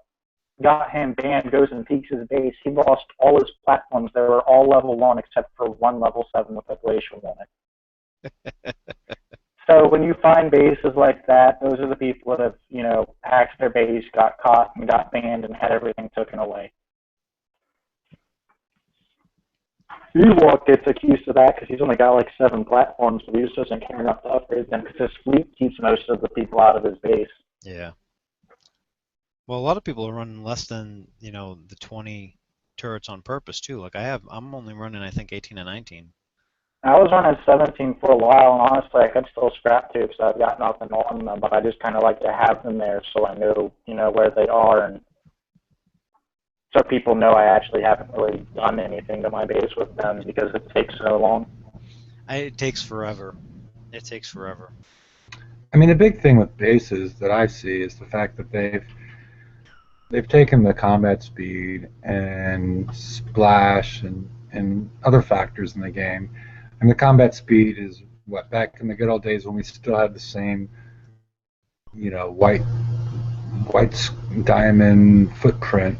got him banned goes and peeks his base. He lost all his platforms. They were all level 1 except for one level 7 with a glacial on it. So when you find bases like that, those are the people that have, hacked their base, got caught, and got banned and had everything taken away. Ewok gets accused of that because he's only got like 7 platforms, but he just doesn't care enough to upgrade them because his fleet keeps most of the people out of his base. Yeah. Well, a lot of people are running less than the 20 turrets on purpose too. Like I'm only running I think 18 and 19. I was running 17 for a while, and honestly, I could still scrap too because I've got nothing on them. But I just kind of like to have them there so I know, where they are, and so people know I actually haven't really done anything to my base with them because it takes so long. It takes forever. It takes forever. I mean, the big thing with bases that I see is the fact that they've taken the combat speed and splash and other factors in the game, and the combat speed is what back in the good old days when we still had the same, white diamond footprint,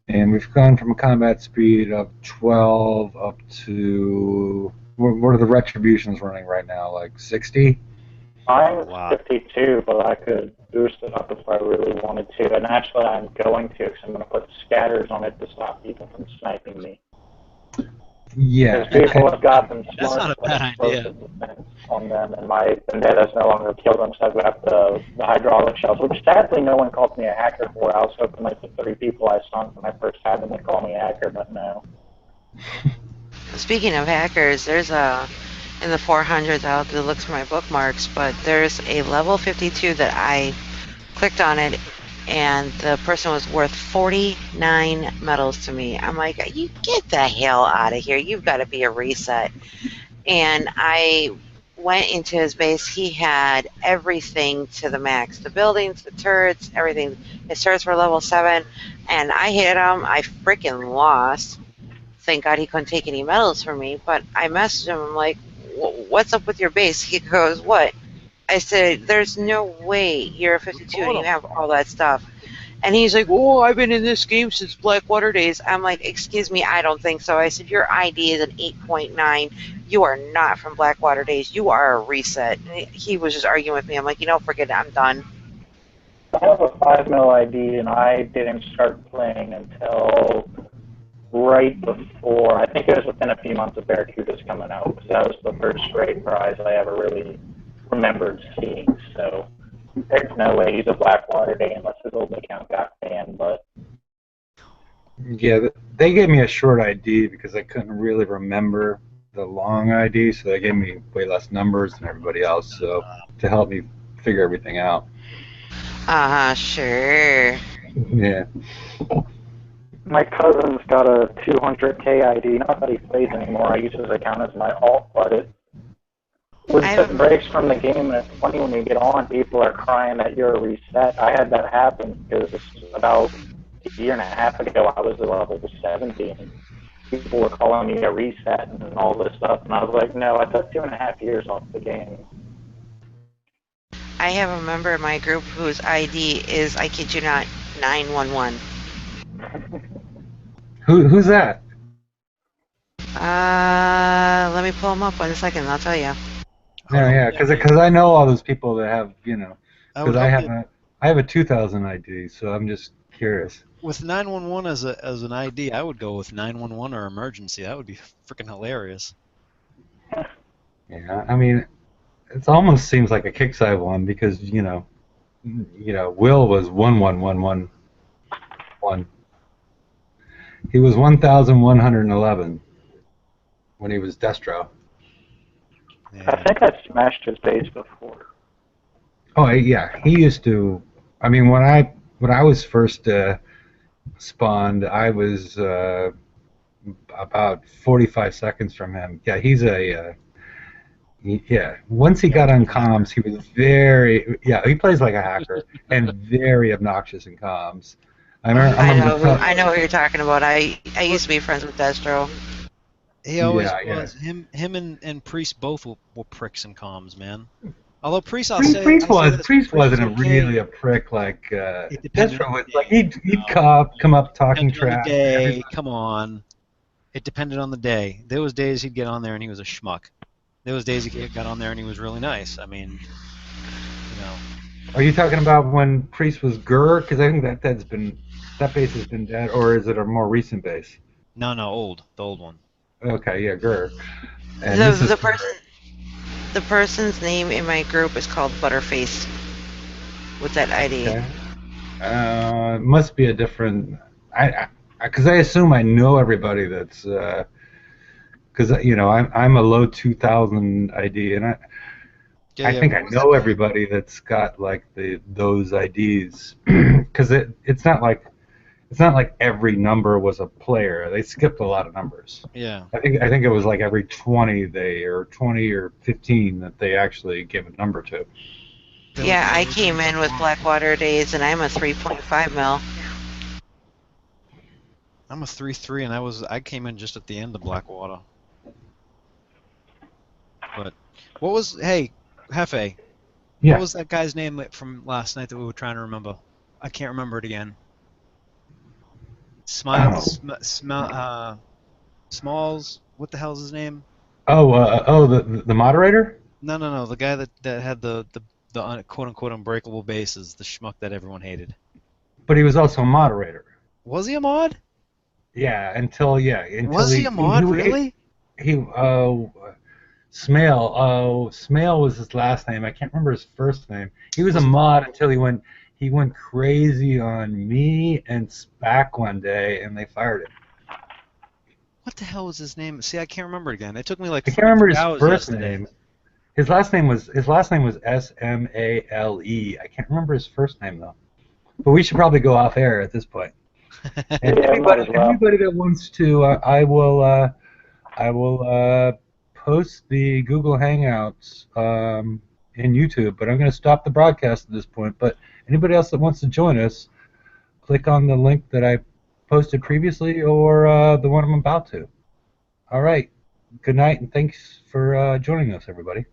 and we've gone from a combat speed of 12 up to what are the retributions running right now, like 60? Mine's Wow. 52, but I could boost it up if I really wanted to. And actually, I'm going to because I'm going to put scatters on it to stop people from sniping me. Yeah, Because people have got them That's smart not a bad idea. defense on them, and my vendettas no longer kill them, so I've got the hydraulic shells, which sadly no one called me a hacker for. I was hoping like the 30 people I sunk when I first had them would call me a hacker, but no. Speaking of hackers, there's in the 400s, I'll have to look for my bookmarks, but there's a level 52 that I clicked on it, and the person was worth 49 medals to me. I'm like, you get the hell out of here. You've got to be a reset. And I went into his base. He had everything to the max. The buildings, the turrets, everything. His turrets were level 7, and I hit him. I freaking lost. Thank God he couldn't take any medals from me, but I messaged him. I'm like, what's up with your base? He goes, what? I said, there's no way you're a 52 and you have all that stuff. And he's like, oh, I've been in this game since Blackwater days. I'm like, excuse me, I don't think so. I said, your ID is an 8.9. You are not from Blackwater days. You are a reset. And he was just arguing with me. I'm like, forget it. I'm done. I have a 5 mil ID, and I didn't start playing until right before, I think it was within a few months of Barracuda's coming out, because that was the first great prize I ever really remembered seeing. So there's no way he's a Blackwater Day unless his old account got banned. But yeah, they gave me a short ID because I couldn't really remember the long ID, so they gave me way less numbers than everybody else, so to help me figure everything out. Sure. Yeah. my cousin's got a 200K ID. Not that he plays anymore. I use his account as my alt, but it breaks from the game, and it's funny when you get on, people are crying that you're a reset. I had that happen because about a year and a half ago, I was at level 70, and people were calling me a reset and all this stuff, and I was like, no, I took 2.5 years off the game. I have a member in my group whose ID is, I kid you not, 911. Who's that? Let me pull him up 1 second. I'll tell you. Yeah, because I know all those people that have, because I have a 2000 ID, so I'm just curious. With 911 as an ID, I would go with 911 or emergency. That would be freaking hilarious. Yeah, I mean, it almost seems like a Kickside one because Will was 11111. He was 1111 when he was Destro. Yeah. I think I smashed his base before. Oh yeah, he used to. I mean, when I was first spawned, I was about 45 seconds from him. Yeah, he's a. Yeah, once he got on comms, he was very. Yeah, he plays like a hacker and very obnoxious in comms. I know who you're talking about. I used to be friends with Destro. He always was. Him and Priest both were pricks in comms, man. Although Priest wasn't really a prick like Destro was. Like he'd come up talking trash. Come on, it depended on the day. There was days he'd get on there and he was a schmuck. There was days he got on there and he was really nice. I mean, Are you talking about when Priest was Gur? Because I think that base has been dead, or is it a more recent base? No, the old one. Okay, yeah, Gur. And the person's name in my group is called Butterface with that ID. Okay. It must be a different. Because I assume I know everybody that's because I'm a low 2000 ID, and I Yeah. think I What was that know guy? everybody that's got like those IDs, because it's not like every number was a player. They skipped a lot of numbers. Yeah. I think it was like every 20 or 15 that they actually give a number to. There was Yeah, I came in with Blackwater days, and I'm a 3.5 mil. I'm a 3-3, and I came in just at the end of Blackwater. But hey, Hefe, what Yeah. was that guy's name from last night that we were trying to remember? I can't remember it again. Oh. Smalls. What the hell's his name? The moderator. No. The guy that had the quote unquote unbreakable bases, the schmuck that everyone hated. But he was also a moderator. Was he a mod? Until Was he a mod, really? he Smale was his last name. I can't remember his first name. He was a Was it? mod until he went crazy on me and SPAC one day, and they fired him. What the hell was his name? See, I can't remember it again. It took me like I can't remember 42 his hours first yesterday. name. His last name was Smale. I can't remember his first name though. But we should probably go off air at this point. And Yeah, might anybody as well. anybody that wants to, I will post the Google Hangouts in YouTube. But I'm going to stop the broadcast at this point. But anybody else that wants to join us, click on the link that I posted previously or the one I'm about to. All right. Good night, and thanks for joining us, everybody.